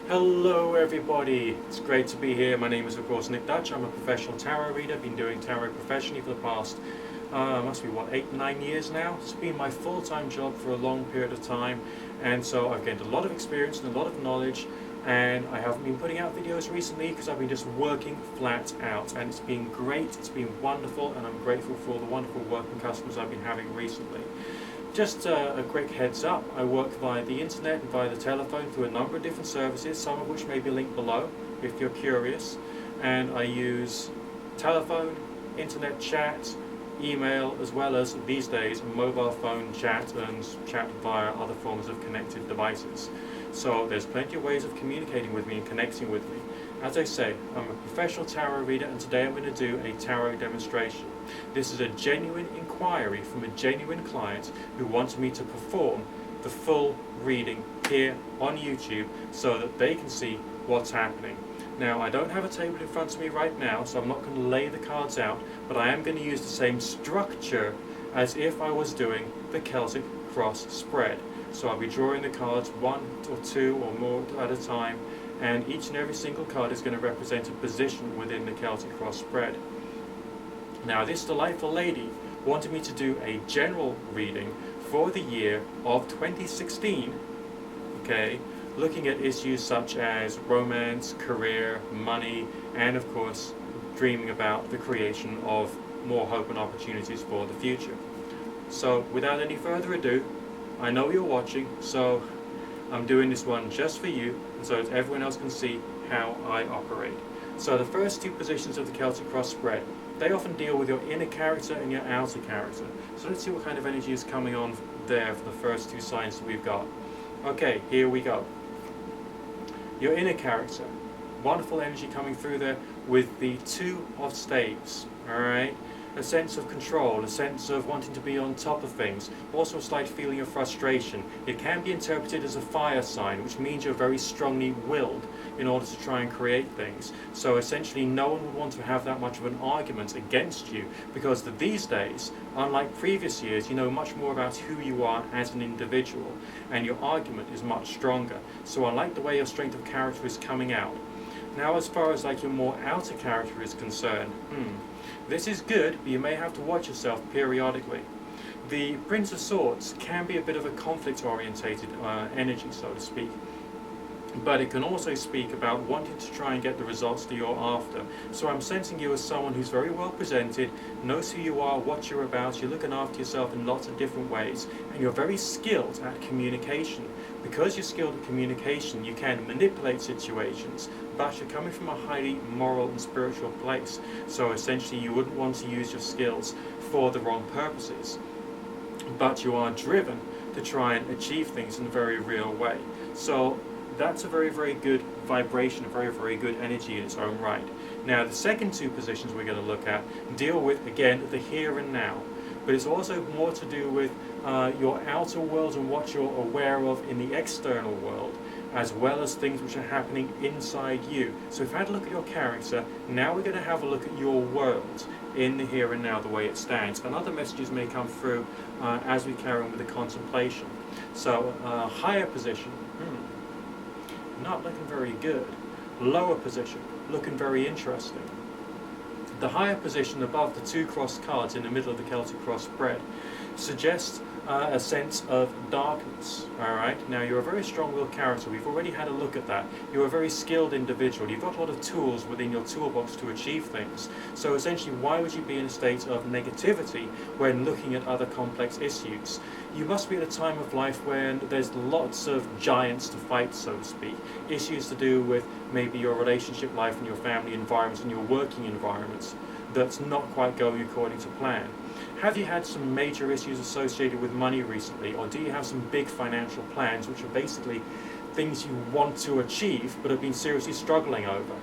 Hello everybody, it's great to be here. My name is of course Nick Dutch. I'm a professional tarot reader. I've been doing tarot professionally for the past, must be what, 8-9 years now. It's been my full-time job for a long period of time, and so I've gained a lot of experience and a lot of knowledge, and I haven't been putting out videos recently because I've been just working flat out, and it's been great, it's been wonderful, and I'm grateful for the wonderful working customers I've been having recently. Just a quick heads up, I work via the internet and via the telephone through a number of different services, some of which may be linked below if you're curious. And I use telephone, internet chat, email, as well as these days mobile phone chat and chat via other forms of connected devices. So there's plenty of ways of communicating with me and connecting with me. As I say, I'm a professional tarot reader, and today I'm going to do a tarot demonstration. This is a genuine inquiry from a genuine client who wanted me to perform the full reading here on YouTube so that they can see what's happening. Now, I don't have a table in front of me right now, so I'm not going to lay the cards out, but I am going to use the same structure as if I was doing the Celtic cross spread. So I'll be drawing the cards one or two or more at a time, and each and every single card is going to represent a position within the Celtic cross spread. Now, this delightful lady wanted me to do a general reading for the year of 2016, okay, looking at issues such as romance, career, money, and of course dreaming about the creation of more hope and opportunities for the future. So without any further ado, I know you're watching, so I'm doing this one just for you, so that everyone else can see how I operate. So the first two positions of the Celtic cross spread, they often deal with your inner character and your outer character. So let's see what kind of energy is coming on there for the first two signs that we've got. Okay, here we go. Your inner character, wonderful energy coming through there with the Two of Staves, alright? A sense of control, a sense of wanting to be on top of things, also a slight feeling of frustration. It can be interpreted as a fire sign, which means you're very strongly willed in order to try and create things. So essentially no one would want to have that much of an argument against you, because these days, unlike previous years, you know much more about who you are as an individual, and your argument is much stronger. So I like the way your strength of character is coming out. Now, as far as like your more outer character is concerned, this is good, but you may have to watch yourself periodically. The Prince of Swords can be a bit of a conflict-orientated energy, so to speak. But it can also speak about wanting to try and get the results that you're after. So I'm sensing you as someone who's very well presented, knows who you are, what you're about, you're looking after yourself in lots of different ways, and you're very skilled at communication. Because you're skilled at communication, you can manipulate situations, but you're coming from a highly moral and spiritual place. So essentially you wouldn't want to use your skills for the wrong purposes. But you are driven to try and achieve things in a very real way. So that's a very, very good vibration, a very, very good energy in its own right. Now, the second two positions we're going to look at deal with, again, the here and now. But it's also more to do with your outer world and what you're aware of in the external world, as well as things which are happening inside you. So if I had a look at your character, now we're going to have a look at your world in the here and now, the way it stands. And other messages may come through as we carry on with the contemplation. So, higher position. Not looking very good. Lower position, looking very interesting. The higher position above the two crossed cards in the middle of the Celtic cross spread suggests a sense of darkness. Alright, now you're a very strong-willed character. We've already had a look at that. You're a very skilled individual. You've got a lot of tools within your toolbox to achieve things. So essentially, why would you be in a state of negativity when looking at other complex issues? You must be at a time of life when there's lots of giants to fight, so to speak. Issues to do with maybe your relationship life and your family environments and your working environments that's not quite going according to plan. Have you had some major issues associated with money recently, or do you have some big financial plans which are basically things you want to achieve but have been seriously struggling over?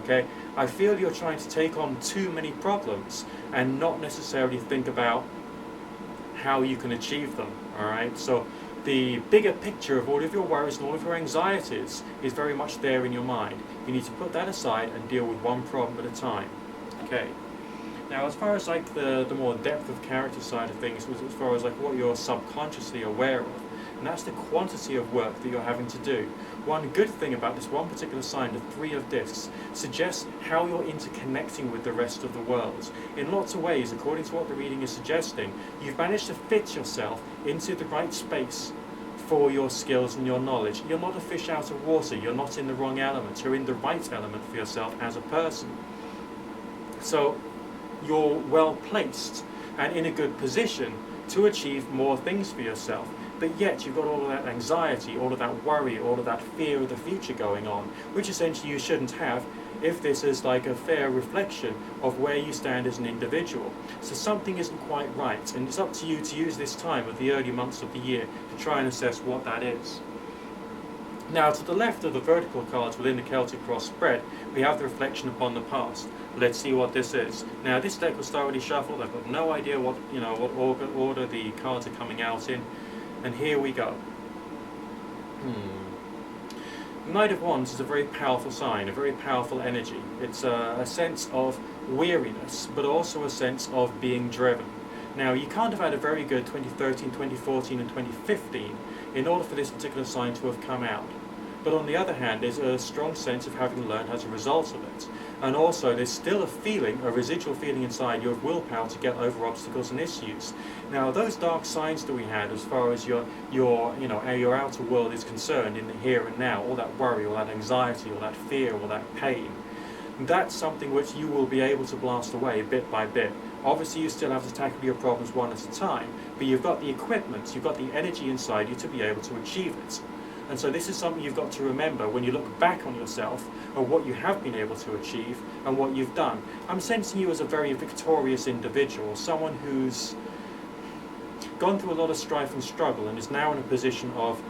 Okay, I feel you're trying to take on too many problems and not necessarily think about how you can achieve them. Alright, so the bigger picture of all of your worries and all of your anxieties is very much there in your mind. You need to put that aside and deal with one problem at a time. Okay. Now, as far as like the more depth of character side of things, as far as like what you're subconsciously aware of, and that's the quantity of work that you're having to do. One good thing about this one particular sign, the Three of Discs, suggests how you're interconnecting with the rest of the world. In lots of ways, according to what the reading is suggesting, you've managed to fit yourself into the right space for your skills and your knowledge. You're not a fish out of water, you're not in the wrong element, you're in the right element for yourself as a person. So you're well placed and in a good position to achieve more things for yourself, but yet you've got all of that anxiety, all of that worry, all of that fear of the future going on, which essentially you shouldn't have if this is like a fair reflection of where you stand as an individual. So something isn't quite right, and it's up to you to use this time of the early months of the year to try and assess what that is. Now, to the left of the vertical cards within the Celtic Cross spread, we have the reflection upon the past. Let's see what this is. Now, this deck was thoroughly shuffled. I've got no idea what order the cards are coming out in, and here we go. Knight of Wands is a very powerful sign, a very powerful energy. It's a sense of weariness, but also a sense of being driven. Now, you can't have had a very good 2013, 2014 and 2015 in order for this particular sign to have come out. But on the other hand, there's a strong sense of having learned as a result of it. And also, there's still a feeling, a residual feeling inside you of willpower to get over obstacles and issues. Now, those dark signs that we had as far as your outer world is concerned in the here and now, all that worry, all that anxiety, all that fear, all that pain, that's something which you will be able to blast away bit by bit. Obviously, you still have to tackle your problems one at a time, but you've got the equipment, you've got the energy inside you to be able to achieve it. And so this is something you've got to remember when you look back on yourself and what you have been able to achieve and what you've done. I'm sensing you as a very victorious individual, someone who's gone through a lot of strife and struggle and is now in a position of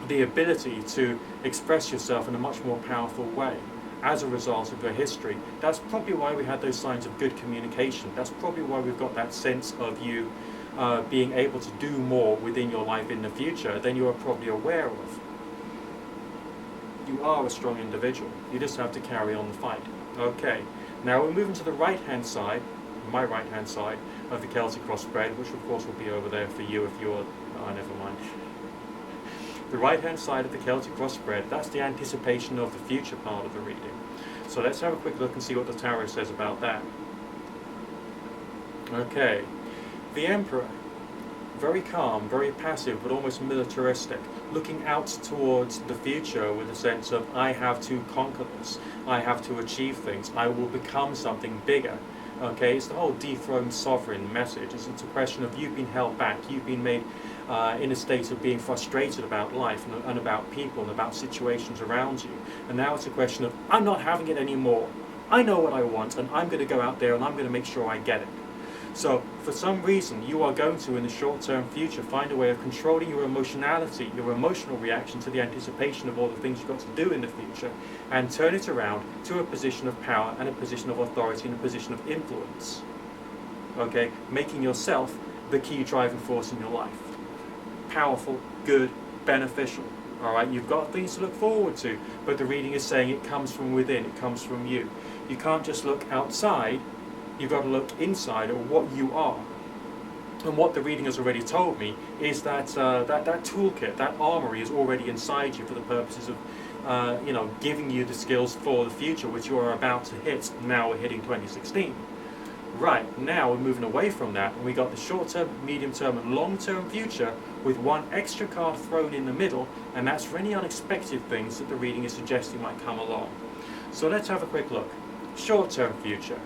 the ability to express yourself in a much more powerful way as a result of your history. That's probably why we had those signs of good communication. That's probably why we've got that sense of you being able to do more within your life in the future than you are probably aware of. You are a strong individual. You just have to carry on the fight. Okay, now we're moving to the right-hand side, my right-hand side of the Celtic Cross spread, which of course will be over there for you if you're... oh, never mind. The right-hand side of the Celtic Cross spread, that's the anticipation of the future part of the reading. So let's have a quick look and see what the tarot says about that. Okay. The Emperor, very calm, very passive, but almost militaristic, looking out towards the future with a sense of, I have to conquer this, I have to achieve things, I will become something bigger. Okay, it's the whole dethroned sovereign message. It's a question of you've been held back, you've been made in a state of being frustrated about life and about people and about situations around you. And now it's a question of, I'm not having it anymore. I know what I want, and I'm going to go out there and I'm going to make sure I get it. So, for some reason, you are going to, in the short-term future, find a way of controlling your emotionality, your emotional reaction to the anticipation of all the things you've got to do in the future, and turn it around to a position of power and a position of authority and a position of influence. Okay? Making yourself the key driving force in your life. Powerful, good, beneficial. Alright? You've got things to look forward to, but the reading is saying it comes from within, it comes from you. You can't just look outside. You've got to look inside at what you are. And what the reading has already told me is that that toolkit, that armory is already inside you for the purposes of giving you the skills for the future, which you are about to hit. Now we're hitting 2016. Right, now we're moving away from that, and we got the short-term, medium-term and long-term future with one extra card thrown in the middle, and that's for any unexpected things that the reading is suggesting might come along. So let's have a quick look. Short-term future.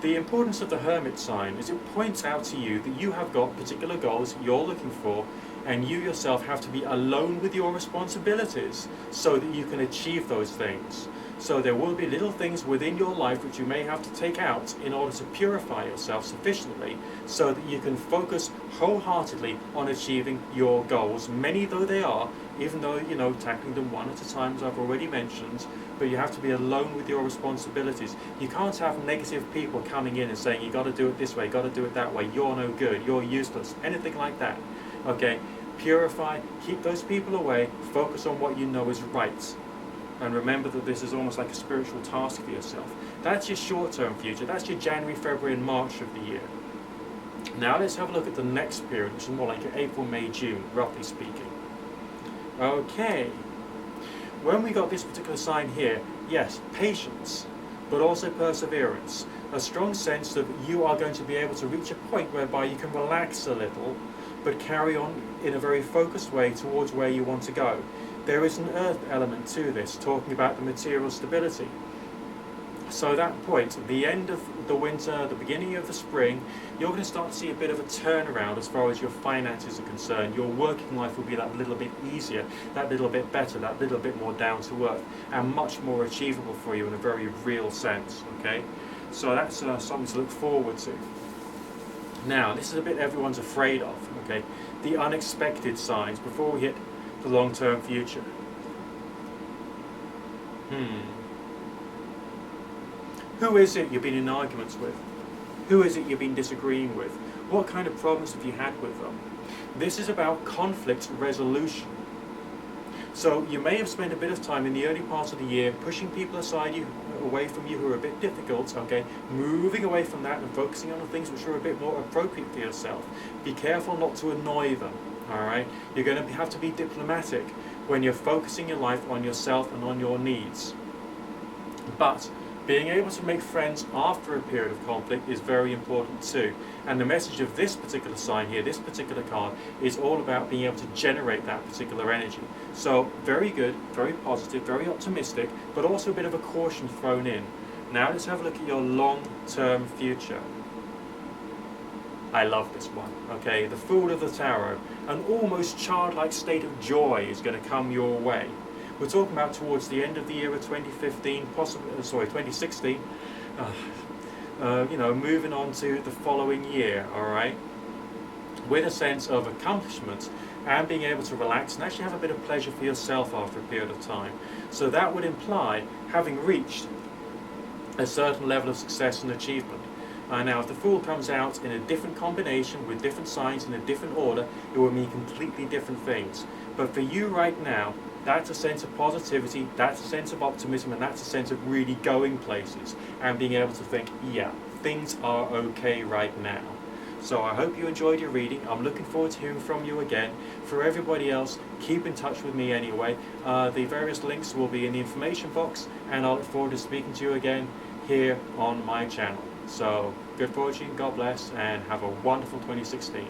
The importance of the Hermit sign is it points out to you that you have got particular goals you're looking for, and you yourself have to be alone with your responsibilities so that you can achieve those things. So there will be little things within your life which you may have to take out in order to purify yourself sufficiently so that you can focus wholeheartedly on achieving your goals, many though they are, even though, tackling them one at a time, as I've already mentioned, but you have to be alone with your responsibilities. You can't have negative people coming in and saying, you got to do it this way, you got to do it that way, you're no good, you're useless, anything like that. Okay, purify, keep those people away, focus on what you know is right. And remember that this is almost like a spiritual task for yourself. That's your short-term future, that's your January, February and March of the year. Now let's have a look at the next period, which is more like April, May, June, roughly speaking. Okay, when we got this particular sign here, yes, patience, but also perseverance. A strong sense that you are going to be able to reach a point whereby you can relax a little, but carry on in a very focused way towards where you want to go. There is an earth element to this, talking about the material stability. So at that point, at the end of the winter, the beginning of the spring, you're going to start to see a bit of a turnaround as far as your finances are concerned. Your working life will be that little bit easier, that little bit better, that little bit more down to earth, and much more achievable for you in a very real sense, okay? So that's something to look forward to. Now, this is a bit everyone's afraid of, okay? The unexpected signs before we hit the long-term future. Who is it you've been in arguments with? Who is it you've been disagreeing with? What kind of problems have you had with them? This is about conflict resolution. So you may have spent a bit of time in the early part of the year pushing people away from you who are a bit difficult, okay? Moving away from that and focusing on the things which are a bit more appropriate for yourself. Be careful not to annoy them, all right? You're going to have to be diplomatic when you're focusing your life on yourself and on your needs. But being able to make friends after a period of conflict is very important too. And the message of this particular sign here, this particular card, is all about being able to generate that particular energy. So very good, very positive, very optimistic, but also a bit of a caution thrown in. Now let's have a look at your long-term future. I love this one, okay? The Fool of the Tarot. An almost childlike state of joy is going to come your way. We're talking about towards the end of the year of 2015, possibly, 2016, moving on to the following year, all right? With a sense of accomplishment and being able to relax and actually have a bit of pleasure for yourself after a period of time. So that would imply having reached a certain level of success and achievement. Now, if the Fool comes out in a different combination with different signs in a different order, it will mean completely different things. But for you right now, that's a sense of positivity, that's a sense of optimism, and that's a sense of really going places and being able to think, yeah, things are okay right now. So I hope you enjoyed your reading. I'm looking forward to hearing from you again. For everybody else, keep in touch with me anyway. The various links will be in the information box, and I look forward to speaking to you again here on my channel. So good fortune, God bless, and have a wonderful 2016.